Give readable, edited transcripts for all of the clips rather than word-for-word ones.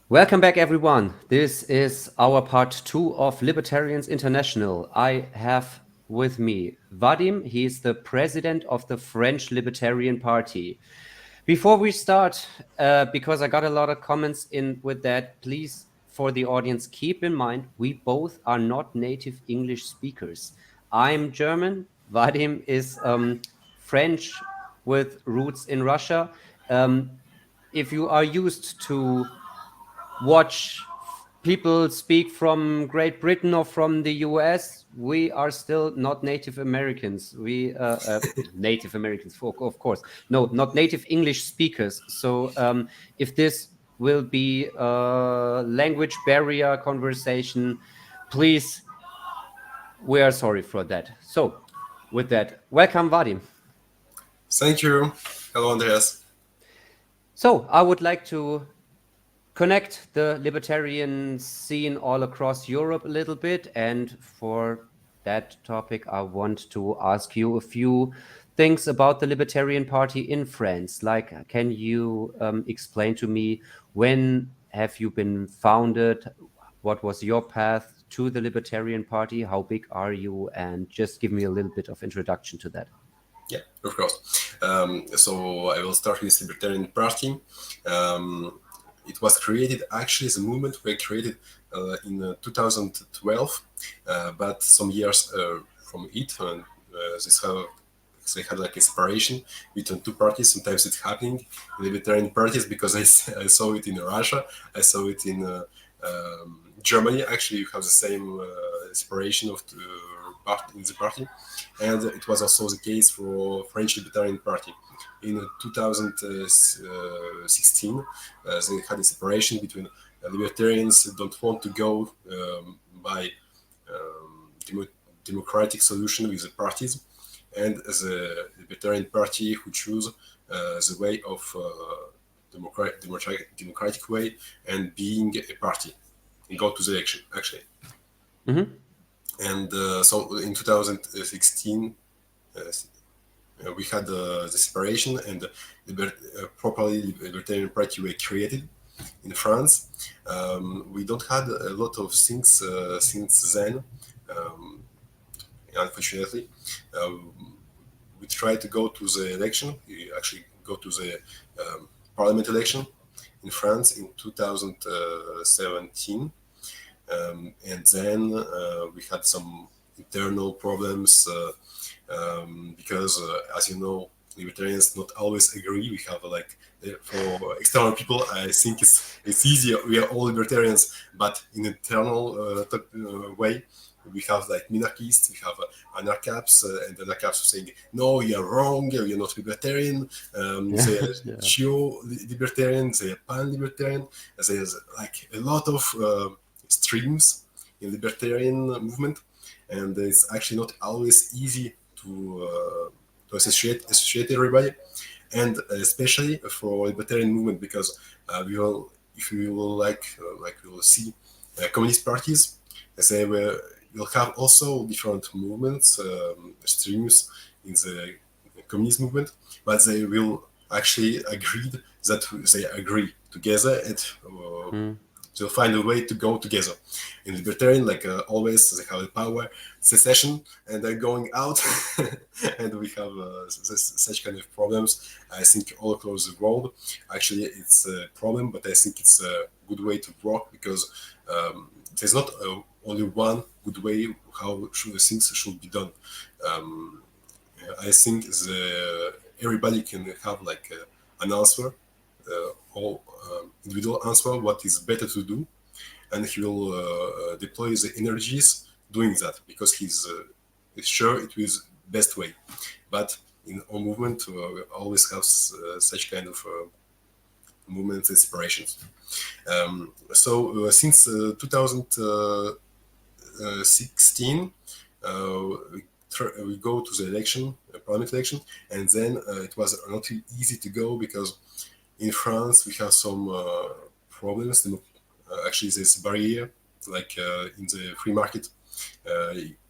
Welcome back, everyone. This is our part 2 of Libertarians International. I have with me Vadim. He is the president of the French Libertarian Party. Before we start, because I got a lot of comments in with that, please, for the audience, keep in mind we both are not native English speakers. I'm German. Vadim is French with roots in Russia. If you are used to watch people speak from Great Britain or from the US, we are still not Native Americans. We Native Americans, of course. No, not native English speakers. So if this will be a language barrier conversation, please, we are sorry for that. So with that, welcome, Vadim. Thank you. Hello, Andreas. So I would like to connect the libertarian scene all across Europe a little bit. And for that topic, I want to ask you a few things about the Libertarian Party in France. Like, can you explain to me when have you been founded? What was your path to the Libertarian Party? How big are you? And just give me a little bit of introduction to that. Yeah, of course. So I will start with Libertarian Party. It was created, actually, the movement was created in 2012, but some years from it, they had like a separation between two parties. Sometimes it's happening in libertarian parties because I saw it in Russia, I saw it in Germany. Actually, you have the same separation of the in the party, and it was also the case for French Libertarian Party. In 2016, they had a separation between libertarians who don't want to go by democratic solution with the parties, and the Libertarian Party who choose the way of democratic way and being a party and go to the election, actually. Mm-hmm. And so in 2016, we had the separation, and properly Libertarian Party were created in France. We don't had a lot of things since then, unfortunately. We tried to go to the election. We actually go to the parliament election in France in 2017. And then we had some internal problems because, as you know, libertarians not always agree. We have for external people, I think it's easier. We are all libertarians, but in internal way, we have like minarchists, we have anarchaps, and anarchaps are saying, no, you're wrong, you're not libertarian. They are geo-libertarian, they are pan-libertarian. There's like a lot of streams in libertarian movement, and it's actually not always easy to associate everybody, and especially for libertarian movement, because we will, if we will we will see communist parties, they will have also different movements, streams in the communist movement, but they will actually agree that they agree together, and they'll find a way to go together. In libertarian, always, they have the power secession, and they're going out, and we have such kind of problems. I think all across the world, actually, it's a problem, but I think it's a good way to work, because there's not only one good way how things should be done. I think everybody can have an answer, or individual answer, what is better to do, and he will deploy the energies doing that, because he's sure it is best way. But in our movement, we always have such kind of movements, inspirations. So since 2016, we go to the election, parliament election, and then it was not easy to go, because in France we have some problems. Actually, there's a barrier, in the free market.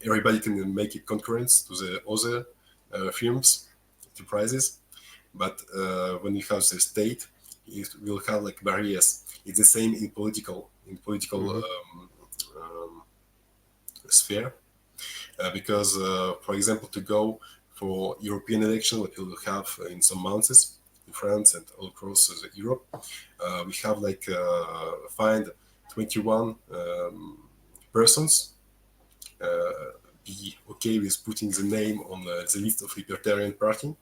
Everybody can make a concurrence to the other firms, enterprises, but when you have the state, it will have like barriers. It's the same in political sphere, because, for example, to go for European election, what we will have in some months in France and all across Europe, we have like find 21 persons be okay with putting the name on the list of Libertarian Party,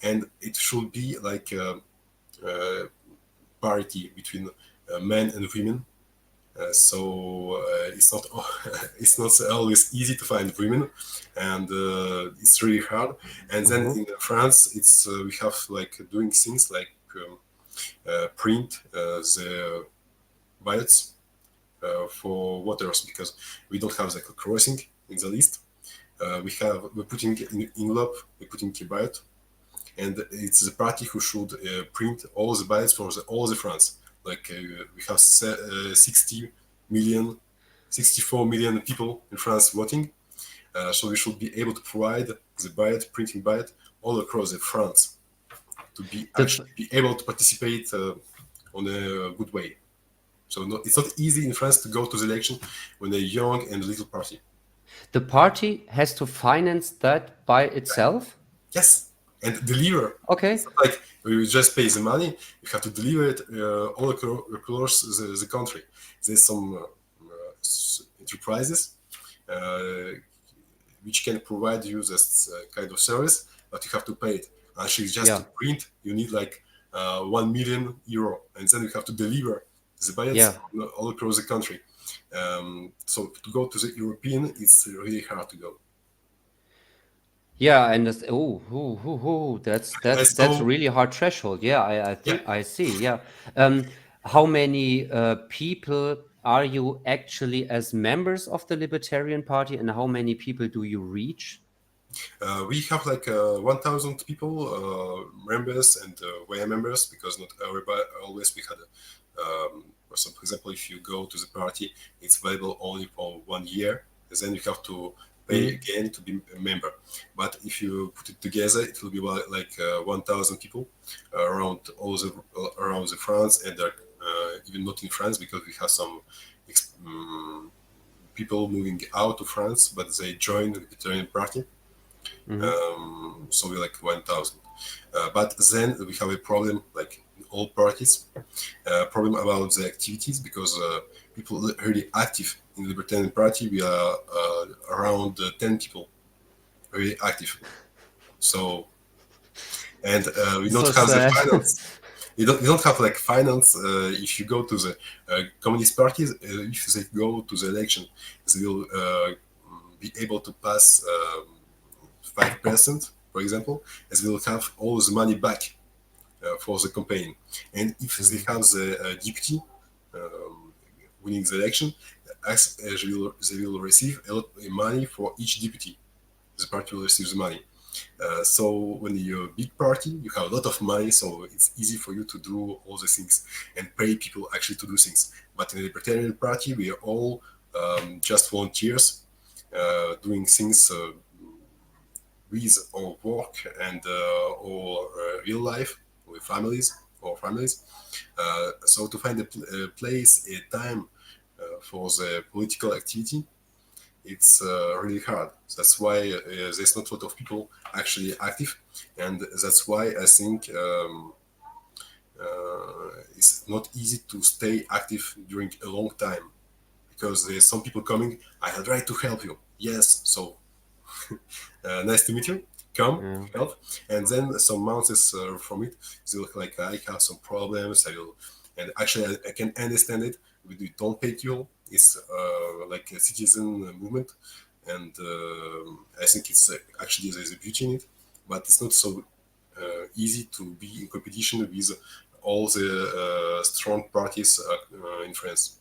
and it should be like parity between men and women. So it's not it's not always easy to find women, and it's really hard. And then in France, it's we have like doing things like print the ballots for voters, because we don't have like a crossing in the list. We're putting in envelope, we're putting a ballot, and it's the party who should print all the ballots for all the France. Like we have 64 million people in France voting, so we should be able to provide the ballot, printing ballot, all across the France, to be actually be able to participate on a good way. So it's not easy in France to go to the election when they're young and little party. The party has to finance that by itself? Yes, and deliver. Okay. It's not like we just pay the money. You have to deliver it all across the country. There's some enterprises which can provide you this kind of service, but you have to pay it. Actually, just to print, you need like 1 million euro, and then you have to deliver the ballots all across the country. So to go to the European, it's really hard to go. Yeah, and that's that's really hard threshold. Yeah, I think I see. Yeah. How many people are you actually as members of the Libertarian Party, and how many people do you reach? We have like 1,000 people, members and way members, because not everybody always we had. So, for example, if you go to the party, it's available only for 1 year, and then you have to pay again to be a member. But if you put it together, it will be like 1,000 people around around the France, and even not in France, because we have some people moving out of France, but they join the Libertarian Party. So we're like 1,000. But then we have a problem, like in all parties, problem about the activities, because people really active in the Libertarian Party, we are around 10 people really active. So, and we don't have the finance. You don't have like finance. If you go to the communist parties, if they go to the election, they will be able to pass 5%, for example, as they will have all the money back for the campaign. And if they have the deputy winning the election, they will receive a lot of money for each deputy. The party will receive the money. So when you're a big party, you have a lot of money, so it's easy for you to do all the things and pay people actually to do things. But in the Libertarian Party, we are all just volunteers doing things with our work and our real life with families or families. So to find a place, a time for the political activity, it's really hard. That's why there's not a lot of people actually active, and that's why I think it's not easy to stay active during a long time, because there's some people coming. I had tried to help you. Yes, so nice to meet you. Come help, and then some months from it, they look like I have some problems. And actually I can understand it. We don't pay you. It's like a citizen movement, and I think it's actually there's a beauty in it, but it's not so easy to be in competition with all the strong parties in France.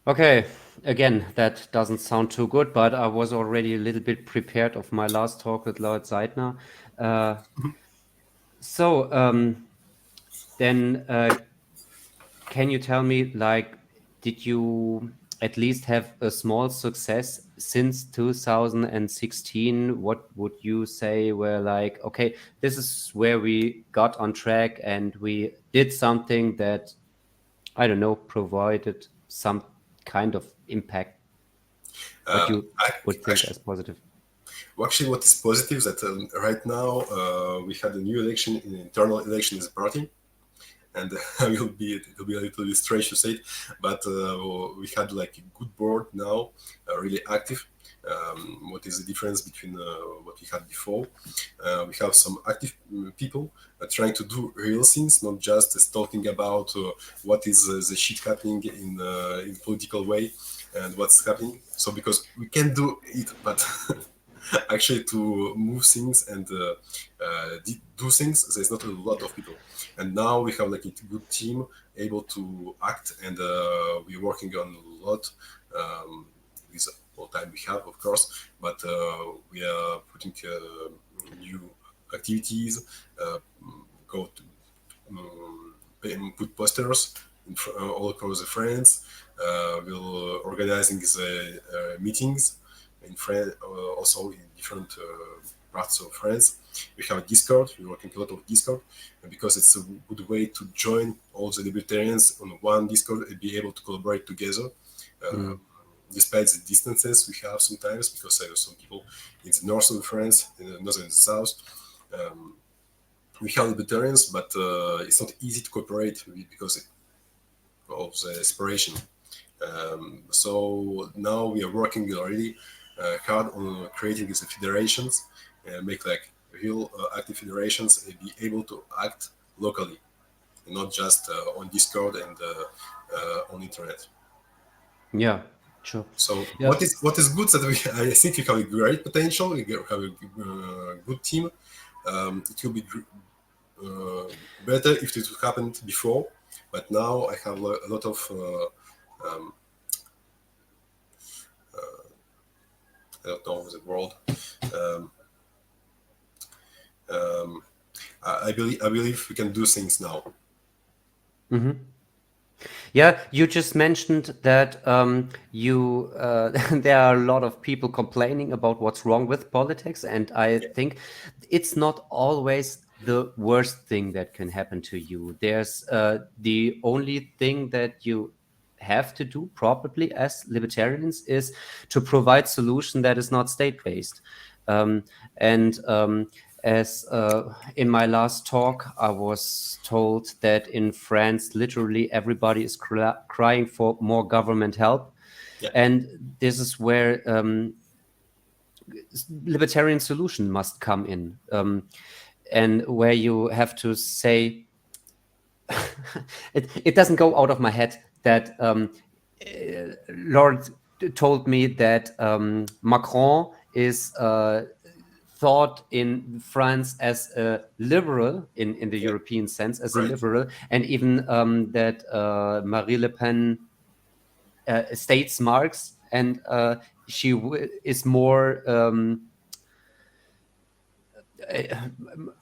Okay, again, that doesn't sound too good, but I was already a little bit prepared of my last talk with Lord Seidner. So then can you tell me, like, did you at least have a small success since 2016, what would you say were like, okay, this is where we got on track and we did something that, I don't know, provided some kind of impact, what you I, would think actually, as positive? well, actually, what is positive is that right now we had a new election, an internal election in the party, and it will be a little bit strange to say it, but we had like a good board now, really active. What is the difference between what we had before? We have some active people trying to do real things, not just talking about what is the shit happening in political way and what's happening. So because we can do it, but actually to move things and do things, there's not a lot of people. And now we have like a good team able to act, and we're working on a lot with all time we have, of course, but we are putting new activities, go to put posters all across the France. We'll organizing the meetings in France, also in different parts of France. We have a Discord. We're working a lot of Discord because it's a good way to join all the libertarians on one Discord and be able to collaborate together. Despite the distances we have sometimes, because there are some people in the north of France, in the north and the south. We have libertarians, but it's not easy to cooperate because of the separation. So now we are working already hard on creating these federations, make like real active federations and be able to act locally, and not just on Discord and on internet. Yeah, sure. So Yeah. what is good that I think we have a great potential. We have a good team. It will be better if it happened before, but now I have a lot of I don't know the word. Um, I believe we can do things now. Yeah, you just mentioned that there are a lot of people complaining about what's wrong with politics, and I think it's not always the worst thing that can happen to you. There's the only thing that you have to do, probably as libertarians, is to provide solution that is not state-based. And as in my last talk, I was told that in France, literally everybody is crying for more government help. Yeah. And this is where libertarian solution must come in. And where you have to say, it doesn't go out of my head that Lord told me that Macron is thought in France as a liberal in the European sense, as a Right. liberal, and even that Marie Le Pen states Marx, and she is more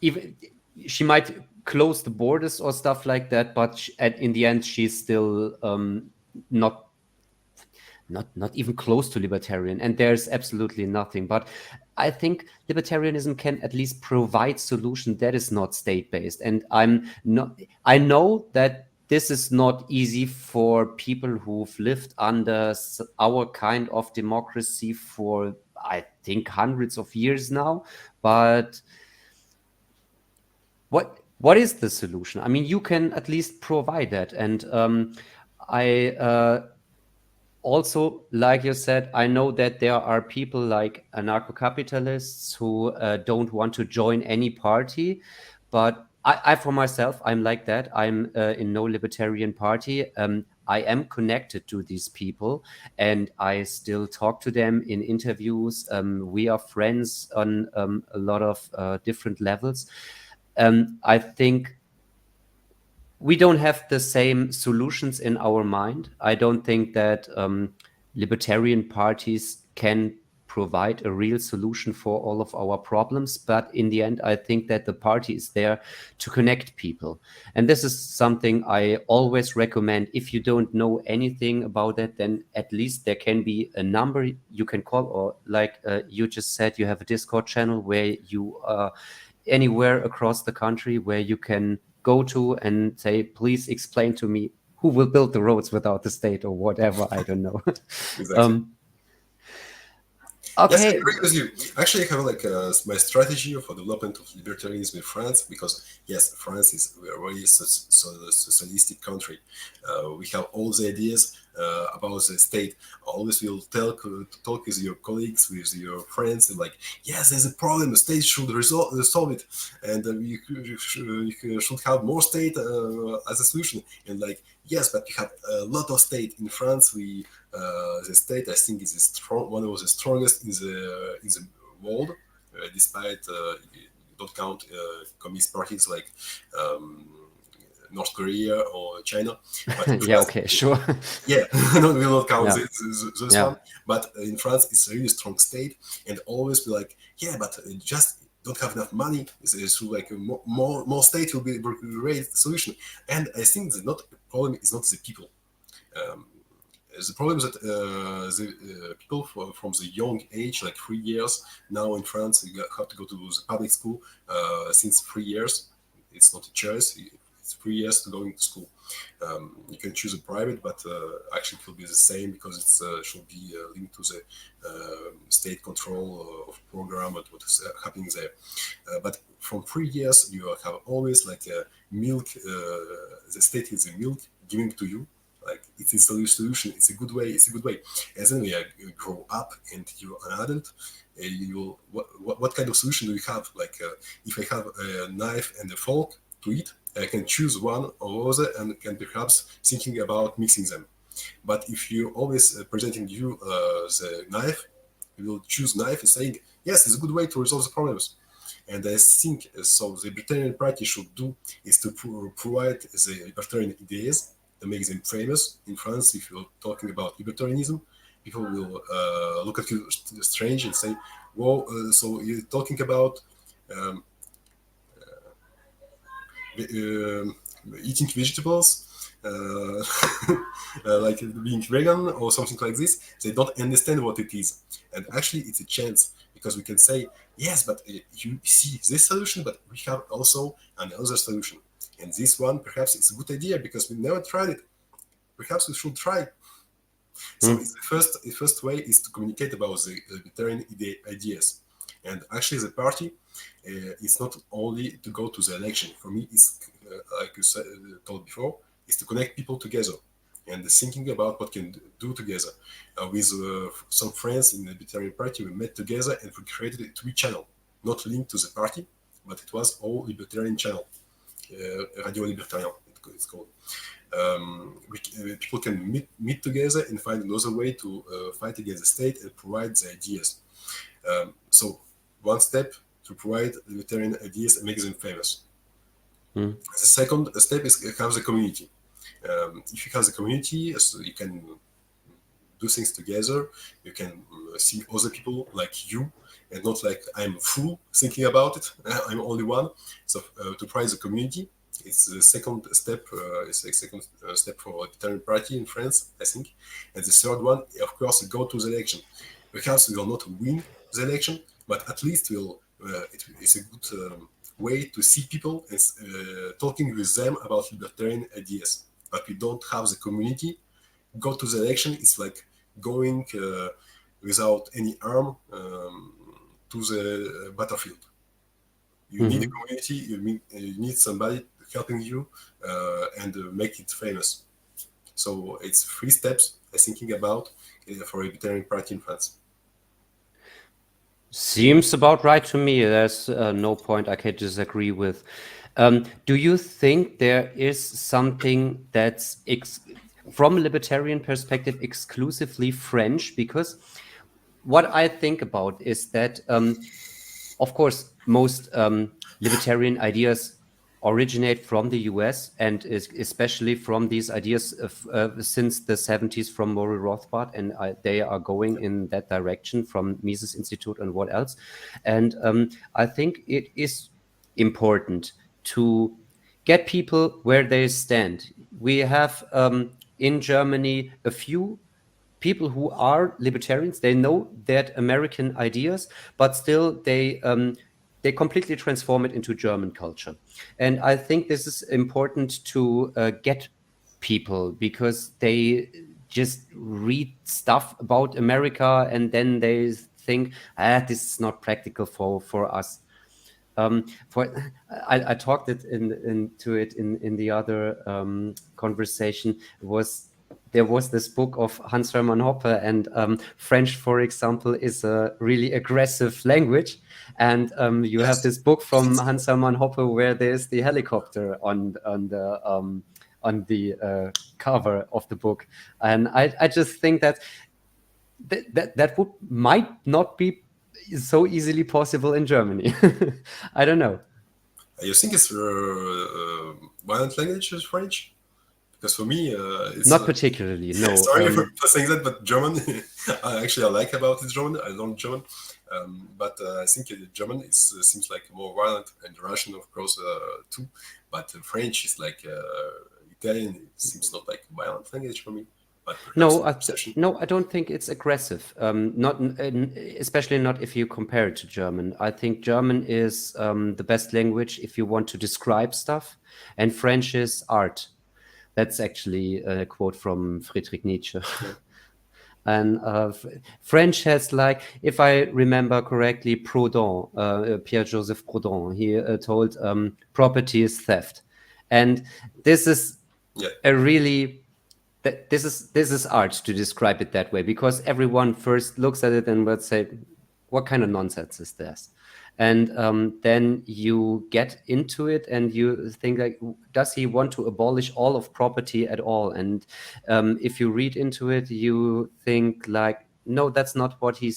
even she might close the borders or stuff like that, but in the end she's still not even close to libertarian, and there's absolutely nothing. But I think libertarianism can at least provide solution that is not state-based, and I know that this is not easy for people who've lived under our kind of democracy for, I think, hundreds of years now. But what is the solution? I mean, you can at least provide that, and I also, like you said, I know that there are people like anarcho-capitalists who don't want to join any party, but I for myself, I'm like that. I'm in no libertarian party. I am connected to these people, and I still talk to them in interviews. We are friends on a lot of different levels. I think we don't have the same solutions in our mind. I don't think that libertarian parties can provide a real solution for all of our problems. But in the end, I think that the party is there to connect people. And this is something I always recommend. If you don't know anything about that, then at least there can be a number you can call, or like you just said, you have a Discord channel where you are anywhere across the country where you can go to and say, please explain to me who will build the roads without the state or whatever. I don't know. Exactly. Okay. Yes, I agree with you. Actually, I have like my strategy for development of libertarianism in France, because yes, France is a very socialistic country. We have all the ideas about the state. Always will talk with your colleagues, with your friends, and like, yes, there's a problem. The state should solve it, and you should have more state as a solution. And like, yes, but we have a lot of state in France. The state, I think, is one of the strongest in the world, despite you don't count communist parties like North Korea or China. But yeah, okay, sure. Yeah, no, we will not count Yeah. this Yeah. one. But in France, it's a really strong state, and always be like, yeah, but just don't have enough money. It's like more state will be a great solution. And I think the problem is not the people. The problem is that the people from the young age, like 3 years, now in France, you have to go to the public school since 3 years. It's not a choice. It's 3 years to go into school. You can choose a private, but actually it will be the same, because it should be linked to the state control of program and what is happening there. But from 3 years, you have always like milk. The state is the milk giving to you. Like, it's a solution. It's a good way. It's a good way. And then when you grow up and you're an adult, you will. What kind of solution do you have? Like, if I have a knife and a fork to eat, I can choose one or other and can perhaps thinking about mixing them. But if you always presenting you the knife, you will choose knife and saying, yes, it's a good way to resolve the problems. And I think so. The Libertarian Party should do is to provide the libertarian ideas to make them famous. In France, if you're talking about libertarianism, people will look at you strange and say, "Whoa, so you're talking about eating vegetables, like being vegan or something like this." They don't understand what it is, and actually, it's a chance, because we can say, "Yes, but you see this solution, but we have also another solution." And this one, perhaps it's a good idea because we never tried it. Perhaps we should try. So it's the first way is to communicate about the libertarian ideas. And actually, the party is not only to go to the election. For me, it's like you said, told before, is to connect people together and thinking about what can do together. With some friends in the Libertarian Party, we met together and we created a Twitch channel, not linked to the party, but it was all Libertarian channel. Radio Libertarian, it's called. People can meet together and find another way to fight against the state and provide the ideas. So one step to provide libertarian ideas and make them famous. The second step is have the community. If you have the community, so you can do things together. You can see other people like you, and not like I'm a fool thinking about it. I'm only one. So to provide the community, it's the second step. It's the second step for the Libertarian Party in France, I think. And the third one, of course, go to the election. Perhaps we will not win the election, but at least we'll. It's a good way to see people and talking with them about libertarian ideas. But we don't have the community. Go to the election. It's like going without any arm to the battlefield. You need a community. You need somebody helping you and make it famous. So it's 3 steps I'm thinking about for a Libertarian Party in France. Seems about right to me. There's no point I can disagree with. Do you think there is something that's, from a libertarian perspective, exclusively French? Because what I think about is that, of course, most libertarian ideas originate from the US and especially from these ideas of, since the 70s from Murray Rothbard, and they are going in that direction from Mises Institute and what else. And I think it is important to get people where they stand. We have in Germany a few people who are libertarians. They know that American ideas, but still they completely transform it into German culture. And I think this is important to get people, because they just read stuff about America and then they think, this is not practical for us. I talked it into it in the other conversation. There was this book of Hans Hermann Hoppe, and French, for example, is a really aggressive language. And you have this book from Hans Hermann Hoppe where there's the helicopter on the cover of the book, and I just think that might not be so easily possible in Germany. I don't know. You think it's violent language is French? Because for me, it's not particularly. No. Sorry for saying that, but German, I like about it German. I learned German, but I think German seems like more violent, and Russian, of course, too. But French is like Italian. It seems not like violent language for me. No, I don't think it's aggressive. Not especially not if you compare it to German. I think German is the best language if you want to describe stuff, and French is art. That's actually a quote from Friedrich Nietzsche. And French has, like, if I remember correctly, Proudhon, Pierre-Joseph Proudhon, he told property is theft. And this is a really... This is art to describe it that way, because everyone first looks at it and would say, what kind of nonsense is this? And then you get into it and you think, like, does he want to abolish all of property at all? And if you read into it, you think, like, no, that's not what he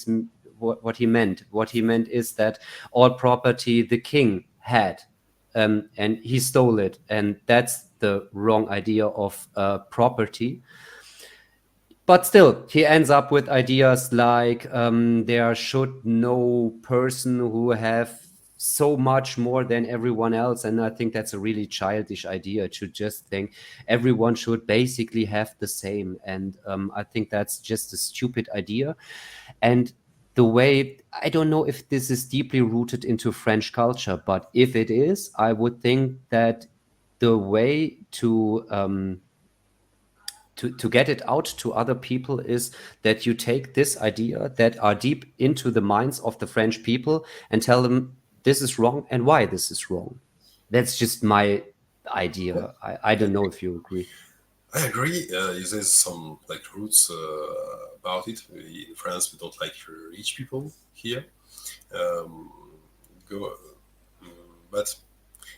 meant. What he meant is that all property the king had, and he stole it, and that's the wrong idea of property. But still, he ends up with ideas like there should no person who have so much more than everyone else. And I think that's a really childish idea, to just think everyone should basically have the same. And I think that's just a stupid idea. And the way, I don't know if this is deeply rooted into French culture, but if it is, I would think that the way to get it out to other people is that you take this idea that are deep into the minds of the French people and tell them this is wrong and why this is wrong. That's just my idea. I don't know if you agree. I agree. There's some like roots about it. In France, we don't like rich people here. But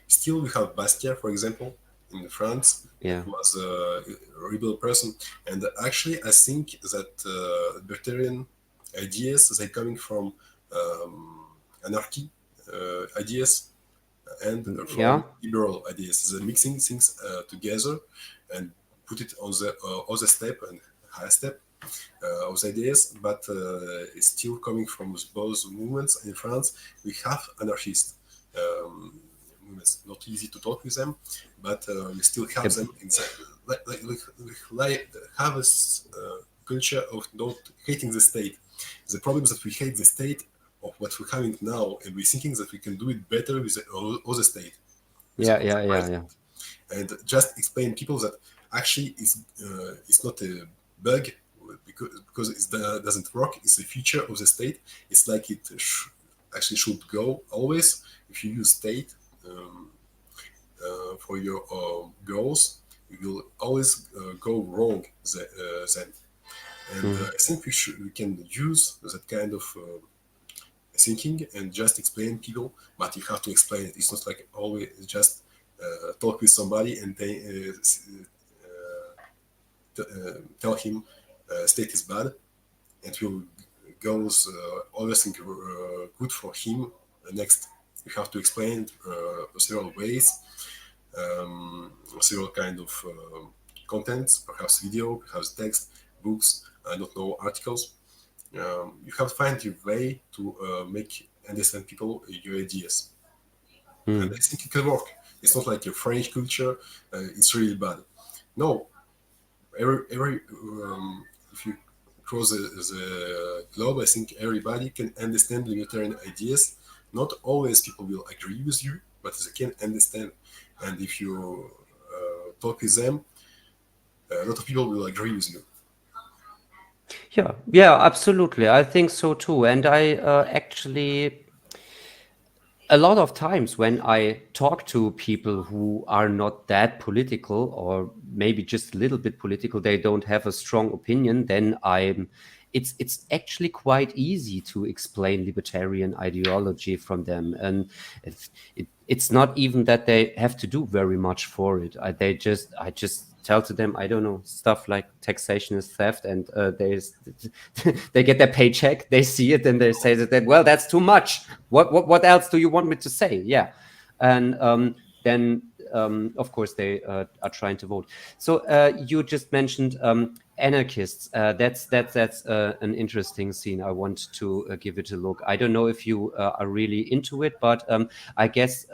still, we have Bastia, for example, in France. Yeah. Who was a rebel person. And actually, I think that libertarian ideas, they're coming from anarchy ideas and from liberal ideas. They're mixing things together and put it on the other step and higher step of the ideas, but it's still coming from both movements. In France, we have anarchists. It's not easy to talk with them, but we still have them in we have a culture of not hating the state. The problem is that we hate the state of what we're having now, and we're thinking that we can do it better with the other state. Yeah. And just explain people that actually it's not a bug because it doesn't work. It's the future of the state. It's like it actually should go always. If you use state for your goals, you will always go wrong then. And I think we can use that kind of thinking and just explain people, but you have to explain it. It's not like always just talk with somebody and they tell him state is bad, and will goes always think good for him. Next, you have to explain several ways. several kind of contents, perhaps video, perhaps text, books, I don't know, articles. You have to find your way to make understand people your ideas. And I think it can work. It's not like your French culture, it's really bad. No, every if you cross the globe, I think everybody can understand libertarian ideas. Not always people will agree with you, but they can understand. And if you talk with them, a lot of people will agree with you. Yeah, absolutely. I think so too. And I actually, a lot of times when I talk to people who are not that political or maybe just a little bit political, they don't have a strong opinion, then it's actually quite easy to explain libertarian ideology from them. And it's not even that they have to do very much for it. I just tell to them, I don't know, stuff like taxation is theft, and they get their paycheck, they see it, and they say that, well, that's too much. What else do you want me to say? Yeah, and then of course they are trying to vote. So you just mentioned anarchists. That's an interesting scene. I want to give it a look. I don't know if you are really into it, but I guess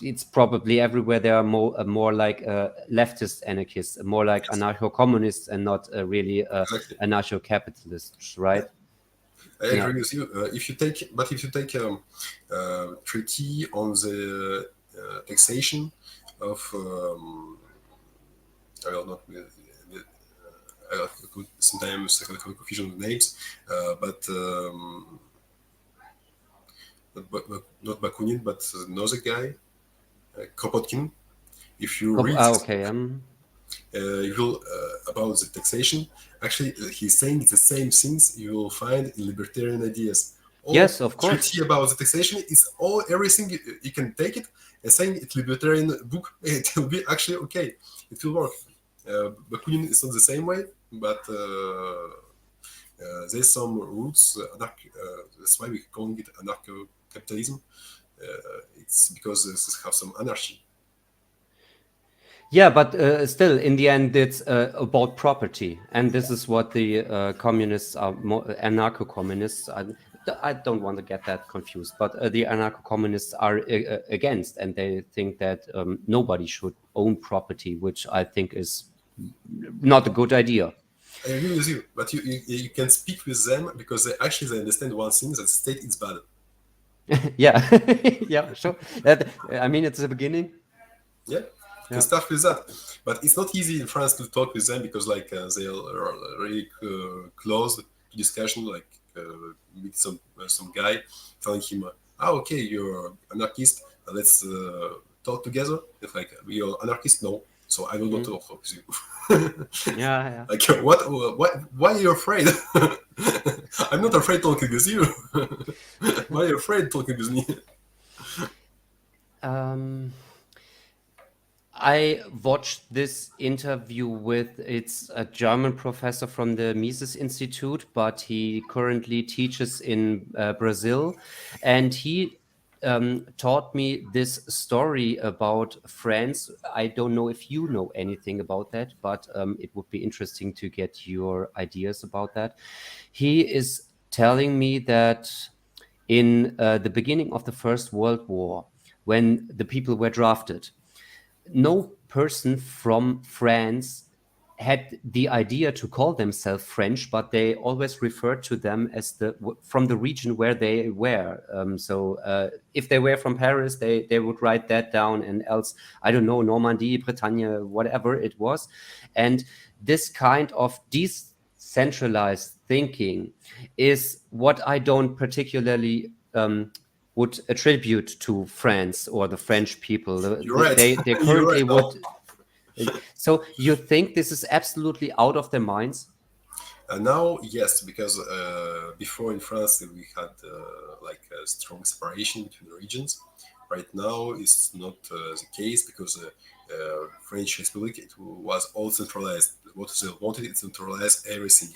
it's probably everywhere. There are more like leftist anarchists, more like anarcho-communists, and not really Exactly. anarcho-capitalists, right? I Yeah. agree with you. If you take treaty on the taxation of I will not. Sometimes I have confusion with names, but not Bakunin, but another guy, Kropotkin. If you read this Okay. book, you will about the taxation. Actually, he's saying the same things you will find in libertarian ideas. All Yes, of course. treaty about the taxation is all everything you can take it and saying it's libertarian book. It will be actually okay. It will work. Bakunin is not the same way, but there's some roots. That's why we calling it anarcho-capitalism. It's because this have some anarchy. Yeah, but still, in the end, it's about property, and this is what the communists are, anarcho-communists. I don't want to get that confused, but the anarcho-communists are against, and they think that nobody should own property, which I think is not a good idea. I agree with you, but you can speak with them because they understand one thing, that the state is bad. Yeah, yeah, sure. I mean, it's the beginning. Yeah, you can start with that, but it's not easy in France to talk with them because like they are really close to discussion. Like meet some guy telling him, okay, you're anarchist, let's talk together." It's like, "You're anarchist? No, so I will not talk with you." Yeah. Like, why are you afraid? I'm not afraid talking with you. Why are you afraid talking with me? I watched this interview with, it's a German professor from the Mises Institute, but he currently teaches in Brazil. And he taught me this story about France. I don't know if you know anything about that, but it would be interesting to get your ideas about that. He is telling me that in the beginning of the First World War, when the people were drafted, no person from France had the idea to call themselves French, but they always referred to them as from the region where they were. So if they were from Paris, they would write that down, and else, I don't know, Normandy, Bretagne, whatever it was. And this kind of decentralized thinking is what I don't particularly would attribute to France or the French people. You're right. They You're right currently now. would. So you think this is absolutely out of their minds? Now, yes, because before in France we had like a strong separation between the regions. Right now, it's not the case because French Republic it was all centralized. What they wanted is centralize everything,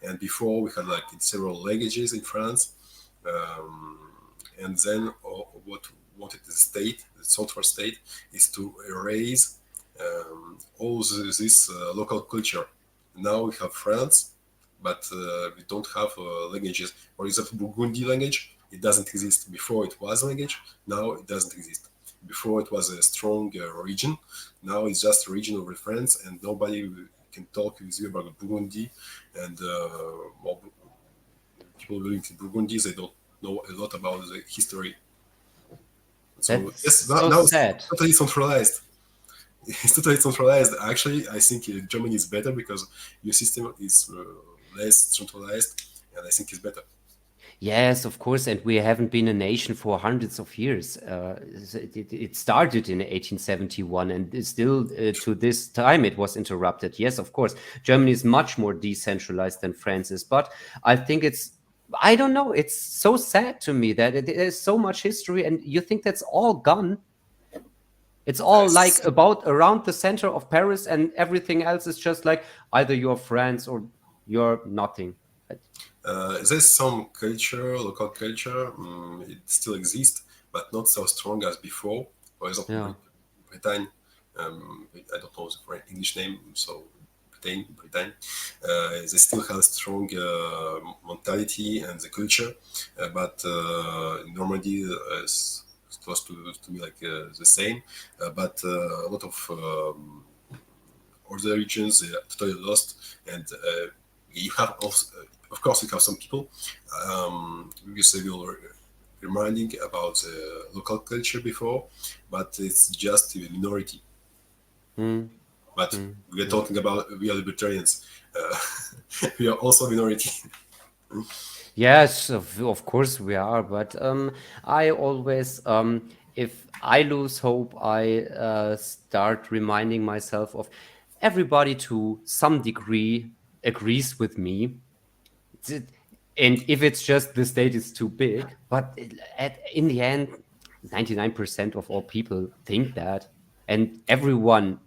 and before we had like several languages in France, and then what wanted the state, the software state, is to erase all this local culture. Now we have France, but we don't have languages. For example, Burgundy language, it doesn't exist. Before it was a language, now it doesn't exist. Before it was a strong region, now it's just a regional reference, and nobody can talk with you about Burgundy. And well, people living in Burgundy, they don't know a lot about the history. So That's yes, so now it's sad. totally centralized. It's totally centralized. Actually, I think Germany is better because your system is less centralized, and I think it's better. Yes, of course, and we haven't been a nation for hundreds of years. It started in 1871, and it's still to this time it was interrupted. Yes, of course, Germany is much more decentralized than France is, but I think I don't know, it's so sad to me that there's so much history, and you think that's all gone. It's all like Yes. about around the center of Paris, and everything else is just like either you're France or you're nothing. There's some culture, local culture, it still exists, but not so strong as before. For example, Yeah. Britain, I don't know the English name, so Britain, they still have a strong mentality and the culture, but Normandy is close to me like the same, but a lot of other regions they are totally lost, and you have also, of course, you have some people because they will reminding about the local culture before, but it's just a minority. Mm, But mm, we are mm. talking about we are libertarians. We are also a minority. Yes, of course we are, but I always, if I lose hope, I start reminding myself of everybody to some degree agrees with me. It- And if it's just the state is too big, but in the end, 99% of all people think that, and everyone,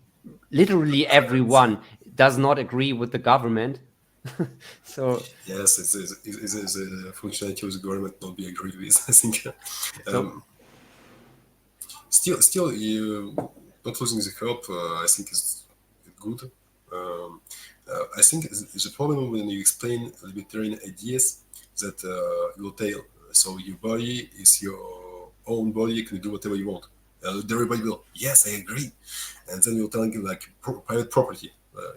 literally everyone, does not agree with the government. So, Yes, it's a functionality of the government not be agreed with. I think so um, still you not losing the hope. I think is good. Um, I think it's a problem when you explain libertarian ideas that you will tell. So your body is your own body. You can do whatever you want. Everybody will. Yes, I agree. And then you're telling like private property.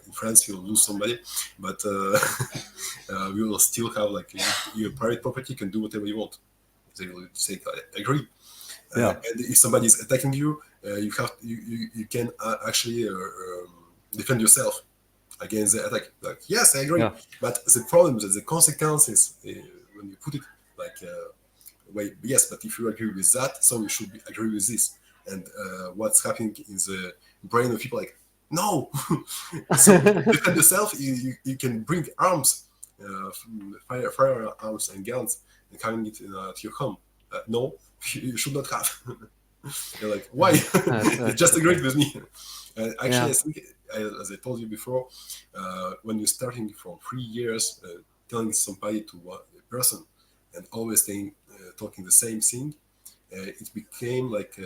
In France, you'll lose somebody, but we will still have like your private property. You can do whatever you want. They will say, I agree. yeah, And if somebody is attacking you, you can actually defend yourself against the attack. Like, yes, I agree. yeah. But the problem is that the consequences when you put it like, wait, yes, but if you agree with that, so you should agree with this. And what's happening in the brain of people like, no. So defend yourself. You can bring arms, firearms and guns, and carrying it to your home. No, you should not have. You're like, why? You just Okay. agreed with me. Actually, Yeah. I think, as I told you before, when you're starting from 3 years, telling somebody to a person and always talking the same thing, it became like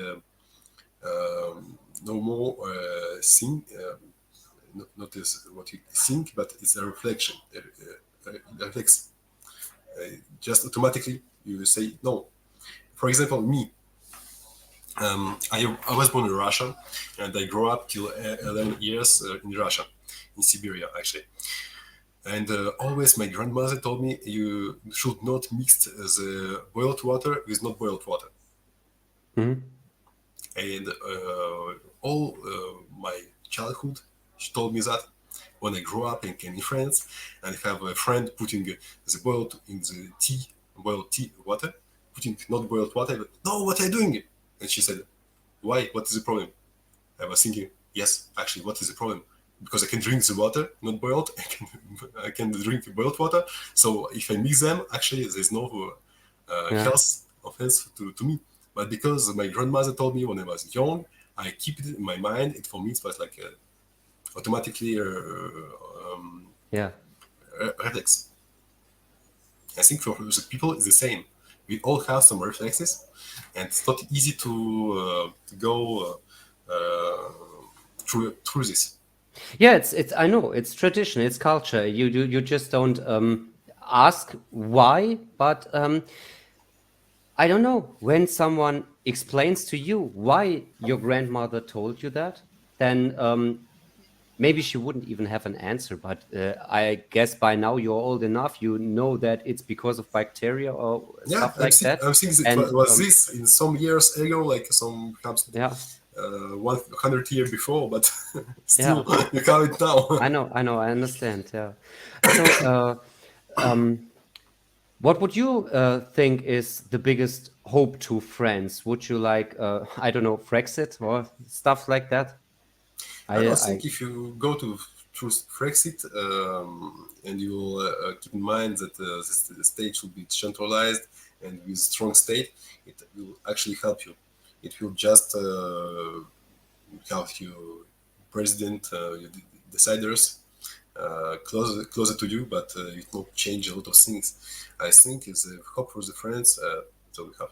no more thing, not as what you think, but it's a reflection. Reflex. Just automatically, you say no. For example, me, I was born in Russia, and I grew up till 11 years in Russia, in Siberia, actually. And always my grandmother told me you should not mix the boiled water with not boiled water. Mhm. And all my childhood, she told me that when I grew up and came in France, and I have a friend putting the boiled in the tea, boiled tea water, putting not boiled water. But, no, what are you doing? And she said, why? What is the problem? I was thinking, yes, actually, what is the problem? Because I can drink the water, not boiled. I can drink boiled water. So if I mix them, actually, there's no Yeah. health offense to me. But because my grandmother told me when I was young, I keep it in my mind. It for me, it was like automatically Yeah. reflex. I think for the people, it's the same. we all have some reflexes, and it's not easy to go through this. Yeah, it's I know it's tradition, it's culture. You just don't ask why, but I don't know, when someone explains to you why your grandmother told you that, then maybe she wouldn't even have an answer. But I guess by now you're old enough, you know that it's because of bacteria or Yeah, stuff like that. I'm thinking it And was this in some years ago, like some perhaps yeah, 100 years before, but yeah, still you have it now. I understand. Yeah. So, what would you think is the biggest hope to France? Would you like, I don't know, Brexit or stuff like that? I don't I think if you go to through Brexit and you will keep in mind that the state should be centralized and with strong state, it will actually help you. It will just have you president, your deciders closer to you, but it won't change a lot of things. I think it's a hope for the France. So we have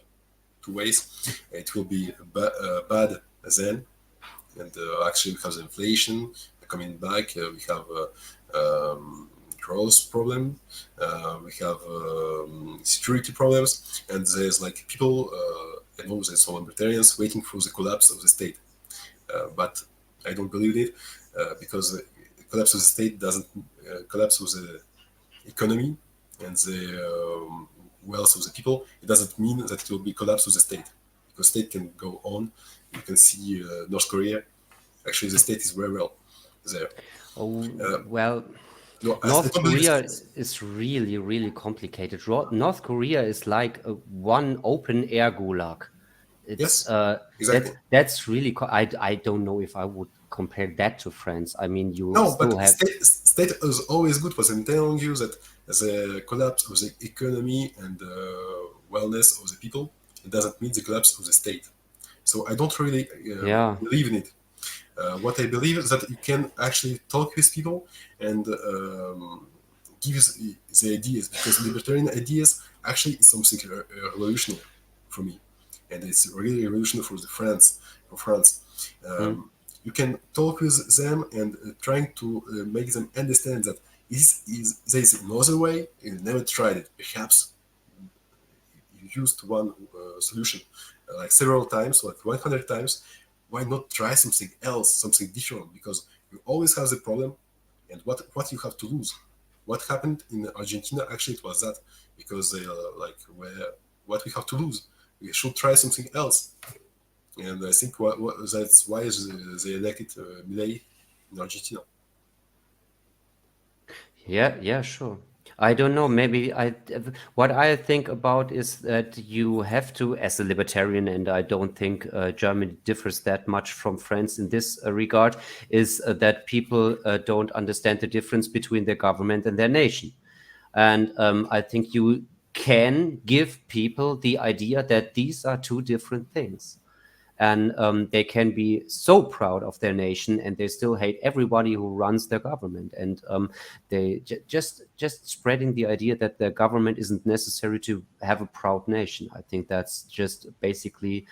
two ways. It will be bad then, and actually we have the inflation coming back. We have growth problem. We have security problems, and there's like people among the some libertarians waiting for the collapse of the state. But I don't believe it because the collapse of the state doesn't collapse with the economy and the wealth of the people. It doesn't mean that it will be collapse of the state, because state can go on. You can see North Korea. Actually, the state is very well there. Oh, well, No, I North don't believe Korea it. is really, really complicated. North Korea is like a one open air gulag. It's Yes, exactly. that's really I don't know if I would compare that to France. I mean, you No, still but have state is always good, because I'm telling you that the collapse of the economy and wellness of the people, it doesn't mean the collapse of the state. So I don't really yeah. believe in it. What I believe is that you can actually talk with people and give the ideas, because libertarian ideas actually is something revolutionary for me, and it's really revolutionary for for France. Hmm. You can talk with them and trying to make them understand that there is another way. You never tried it. Perhaps you used one solution like several times, like 100 times. Why not try something else, something different? Because you always have the problem, and what you have to lose. What happened in Argentina? Actually, it was that, because they like where what we have to lose. We should try something else, and I think that's why they elected Milei in Argentina. Yeah, yeah, sure. I don't know. Maybe what I think about is that you have to, as a libertarian, and I don't think Germany differs that much from France in this regard, is that people don't understand the difference between their government and their nation. And I think you can give people the idea that these are two different things. And they can be so proud of their nation, and they still hate everybody who runs their government. And they just spreading the idea that their government isn't necessary to have a proud nation. I think that's just basically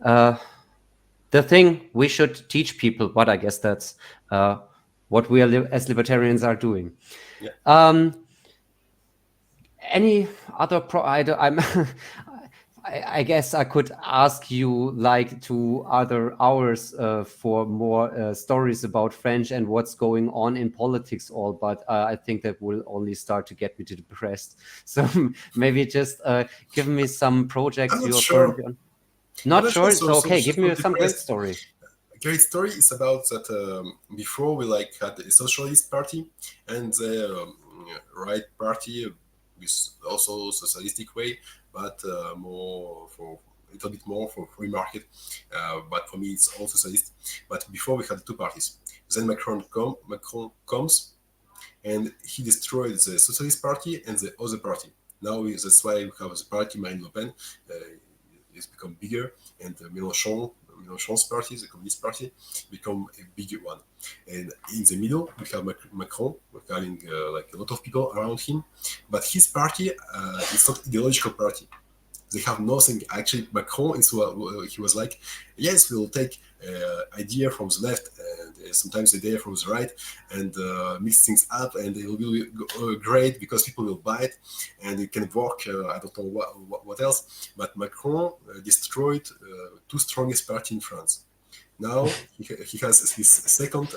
the thing we should teach people. But I guess that's what we are as libertarians are doing. Yeah. Any other I'm I guess I could ask you like 2 other hours for more stories about French and what's going on in politics all, but I think that will only start to get me to depressed. So maybe just give me some I'm projects not you're sure. currently on. I'm Not not sure. sure. So, So so okay, give just me not some great depressed. story. Great story is about that before we like had a socialist party and the right party with also socialistic way, but more for a little bit more for free market. But for me, it's all socialist. But before we had two parties. Then Macron comes and he destroyed the socialist party and the other party. Now that's why we have the party Marine Le Pen. Uh, it's become bigger, and Mélenchon's party, the Communist Party, become a bigger one. And in the middle, we have Macron, having like a lot of people around him, but his party is not ideological party. They have nothing. Actually, Macron is he was like, yes, we'll take idea from the left and sometimes idea from the right and mix things up, and it will be great because people will buy it and it can work. I don't know what else. But Macron destroyed two strongest party in France. Now he has his second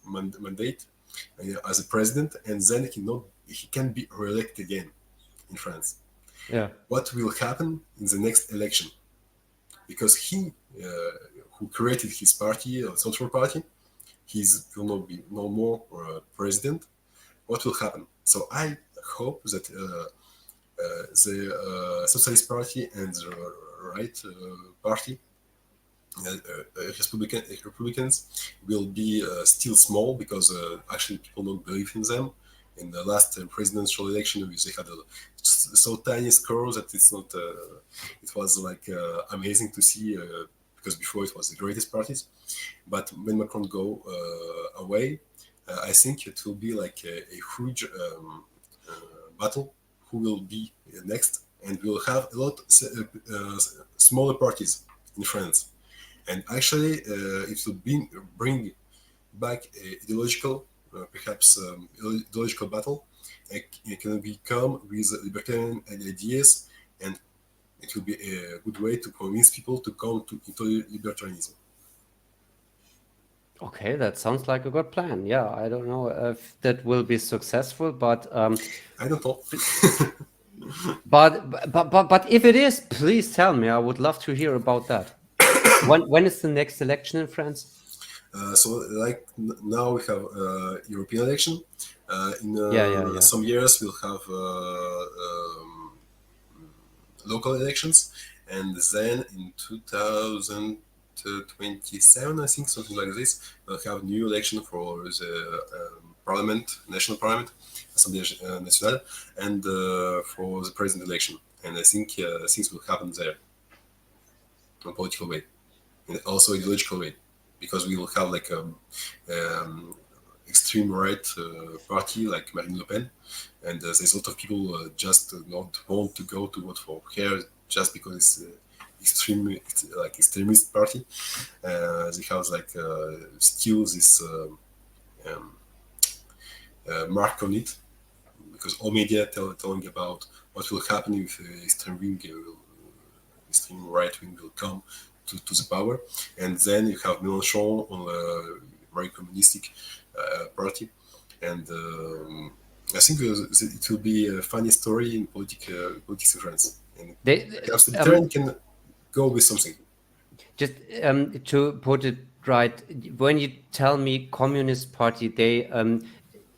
mandate as a president, and then he can be re-elected again in France. Yeah. What will happen in the next election? Because he, who created his party, Central Party, will not be no more president. What will happen? So I hope that the Socialist Party and the right party, Republicans, will be still small because actually people don't believe in them. In the last presidential election, they had a so tiny score that it's not. It was like amazing to see because before it was the greatest parties, but when Macron go away, I think it will be like a huge battle. Who will be next? And we'll have a lot smaller parties in France. And actually, it will bring back ideological, perhaps ideological battle. It can become with libertarian ideas, and it will be a good way to convince people to come into libertarianism. Okay, that sounds like a good plan. Yeah, I don't know if that will be successful, but I don't know. but if it is, please tell me. I would love to hear about that. When is the next election in France? So like now we have European election. In some years we'll have local elections, and then in 2027, I think, something like this, we'll have new election for the parliament, national parliament, Assemblée Nationale, and for the president election. And I think things will happen there in a political way, and also ideological way, because we will have like extreme right party like Marine Le Pen, and there's a lot of people just not want to go to vote for her just because it's extremist party. They have like still this mark on it, because all media telling about what will happen if extreme right wing will come to the power. And then you have Mélenchon on a very communistic party, and I think it will be a funny story in politics in France. And perhaps the libertarian can go with something. Just to put it right, when you tell me Communist Party,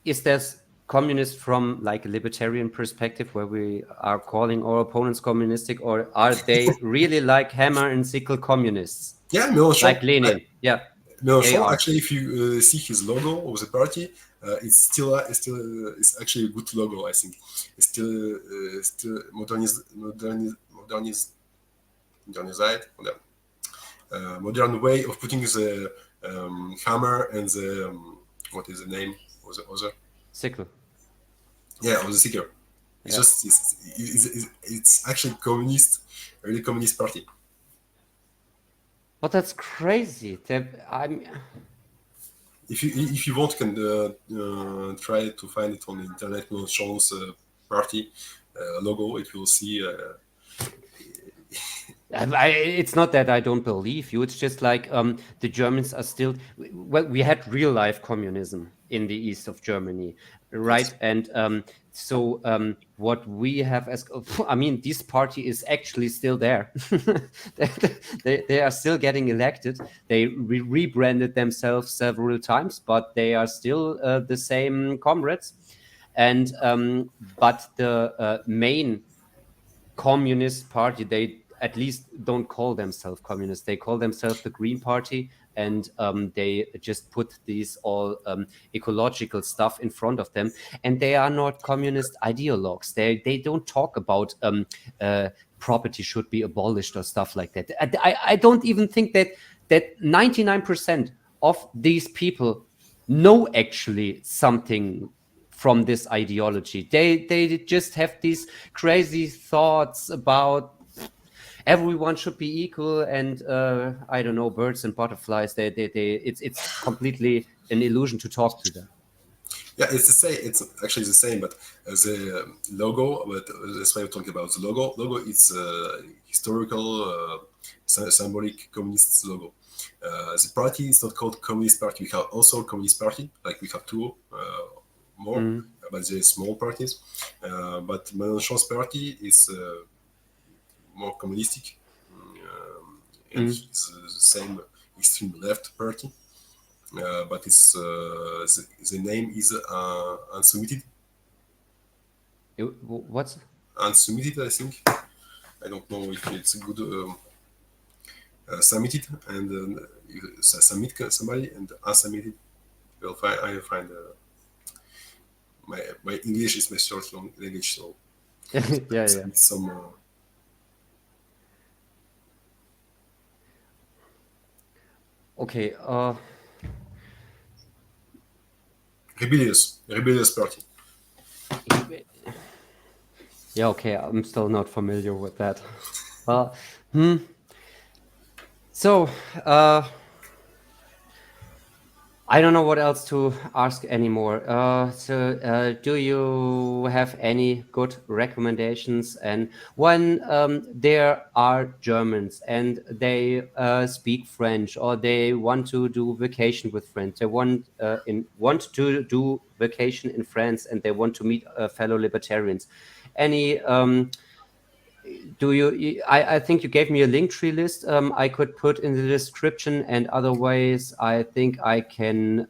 is there communist from like a libertarian perspective, where we are calling our opponents communistic, or are they really like hammer and sickle communists? Yeah, Mélenchon, like Lenin. Yeah, Mélenchon. Actually, if you see his logo of the party, it's actually a good logo. I think it's still modern way of putting the hammer and the what is the name of the other sickle? Yeah, of the sickle. It's just it's actually really communist party. But that's crazy. If you want, can try to find it on the internet. Mélenchon's party logo. It will see. It's not that I don't believe you. It's just like the Germans are still. Well, we had real life communism in the east of Germany, right? Yes. And so what we have as, I mean, this party is actually still there. they are still getting elected. They rebranded themselves several times, but they are still the same comrades. And but the main communist party, they at least don't call themselves communists. They call themselves the Green Party, and they just put these all ecological stuff in front of them. And they are not communist ideologues. They don't talk about property should be abolished or stuff like that. I don't even think that 99% of these people know actually something from this ideology. They just have these crazy thoughts about everyone should be equal, and I don't know, birds and butterflies. It's completely an illusion to talk to them. Yeah, it's the same. It's actually the same, but the logo. But that's why we're talking about the logo. Logo is historical, symbolic communist logo. The party is not called Communist Party. We have also Communist Party, like we have two more, but they're small parties. But Mélenchon's party is more communistic, and he's the same extreme left party. But it's the name is unsubmitted. What's Unsubmitted, I think. I don't know if it's a good submitted and you submit somebody and unsubmitted. Well, I will find my English is my short language, so yeah. some. Okay. Rebellious party. Yeah, okay, I'm still not familiar with that. Well, so I don't know what else to ask anymore. Do you have any good recommendations? And when there are Germans and they speak French, or they want to do vacation with friends, they want to do vacation in France, and they want to meet fellow libertarians. Any I think you gave me a Linktree list I could put in the description, and otherwise I think I can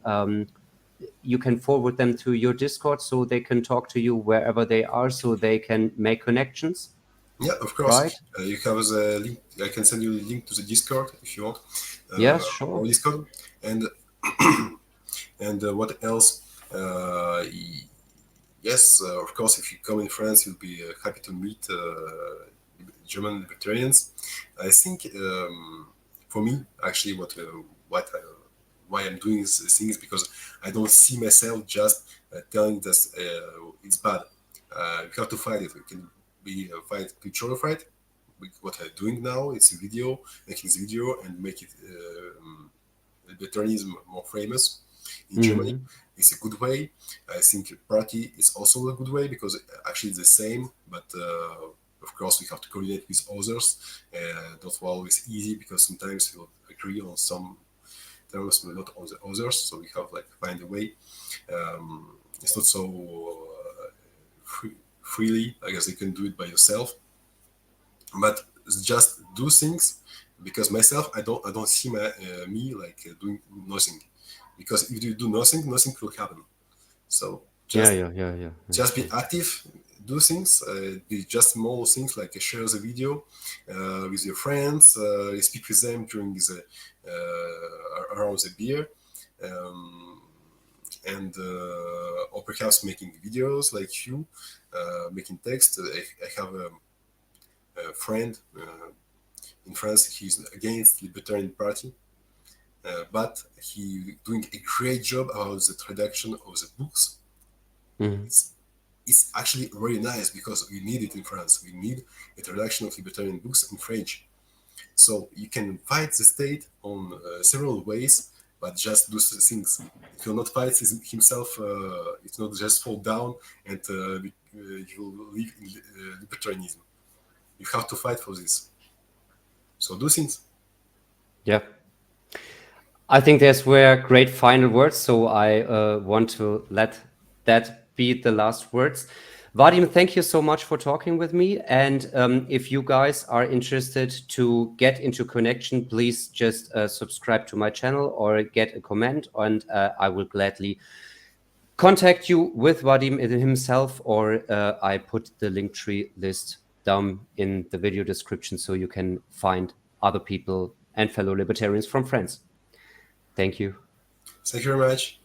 you can forward them to your Discord so they can talk to you wherever they are, so they can make connections. Yeah, of course. Right? You have the link. I can send you the link to the Discord if you want. Yes, sure. Or Discord. And what else? Yes, of course, if you come in France, you'll be happy to meet German libertarians. I think for me, actually, why I'm doing this thing is because I don't see myself just telling that it's bad. We have to fight it. It can be a fight, cultural fight. What I'm doing now, it's a video, making this video and make it libertarianism more famous in Germany. It's a good way. I think party is also a good way because actually it's the same, but of course we have to coordinate with others. Not always easy because sometimes we'll agree on some terms, but not on the others. So we have like find a way. It's not so freely. I guess you can do it by yourself, but just do things because myself I don't see me like doing nothing. Because if you do nothing will happen. So just just be active, do things, be just small things like share the video with your friends, speak with them during the around the beer, and or perhaps making videos like you, making text. I have a friend in France. He's against Libertarian Party. But he doing a great job about the traduction of the books. It's actually very nice because we need it in France. We need a traduction of libertarian books in French. So you can fight the state on several ways, but just do things. If you'll not fight himself, it will not just fall down and you will live in libertarianism. You have to fight for this. So do things. Yeah. I think those were great final words, so I want to let that be the last words. Vadim, thank you so much for talking with me. And if you guys are interested to get into connection, please just subscribe to my channel or get a comment, and I will gladly contact you with Vadim himself, or I put the Linktree list down in the video description so you can find other people and fellow libertarians from France. Thank you. Thank you very much.